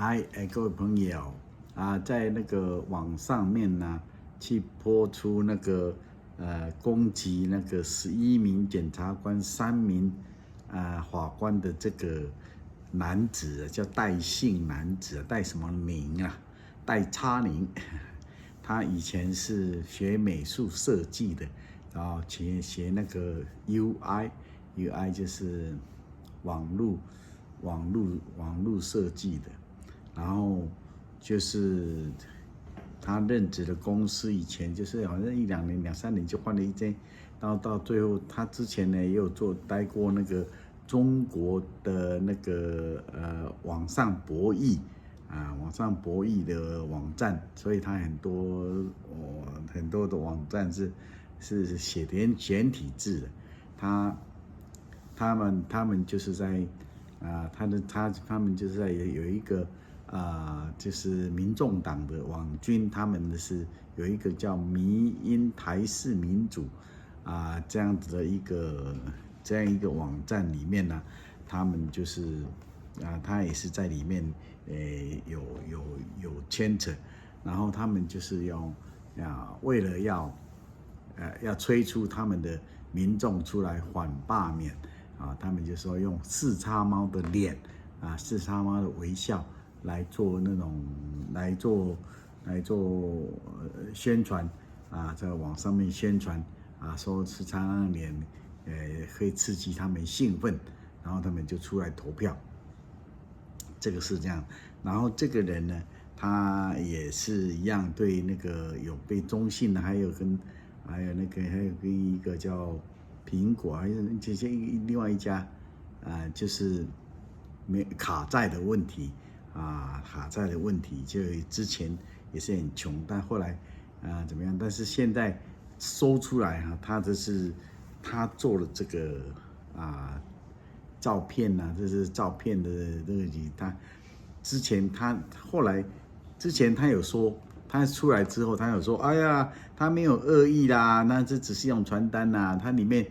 嗨，各位朋友在那个网上面呢，去播出那个攻击那个11名检察官、3名法官的这个男子叫戴姓男子，戴什么宁啊？戴叉宁，他以前是学美术设计的，然后学那个 UI 就是网络设计的。然后就是他任职的公司以前就是好像1、2年、2、3年就换了一间，到最后他之前呢也有待过那个中国的那个网上博弈的网站，所以他很多的网站是写简体字的，他们就是在他们就是在有一个就是民众党的网军，他们是有一个叫迷因台式民主这样子的一个网站里面呢，他们就是他也是在里面有牵扯，然后他们就是为了要催出他们的民众出来反罢免他们就说用四叉猫的脸四叉猫的微笑来做宣传在网上面宣传说四叉猫的脸可以刺激他们兴奋，然后他们就出来投票，这个是这样。然后这个人呢，他也是一样对那个有被中信的，还有跟一个叫苹果，还有另外一家就是卡债的问题就之前也是很穷，但后来怎么样？但是现在搜出来他做了这个照片这是照片的这个他之前他有说，他出来之后他有说，哎呀，他没有恶意啦，那这只是用传单啦，他里面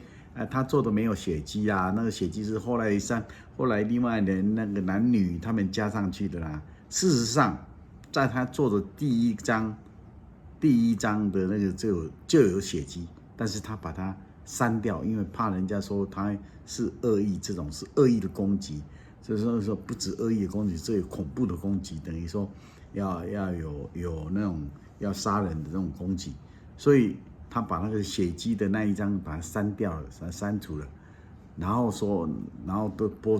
他做的没有血迹啦，那个血迹是后来另外的那个男女他们加上去的啦。事实上，在他做的第一张的那个就有血迹，但是他把它删掉，因为怕人家说他是恶意，这种是恶意的攻击。所以说不止恶意的攻击，这有恐怖的攻击，等于说要有那种要杀人的那种攻击，所以他把那个血迹的那一张把它删掉了，删除了，然后都播。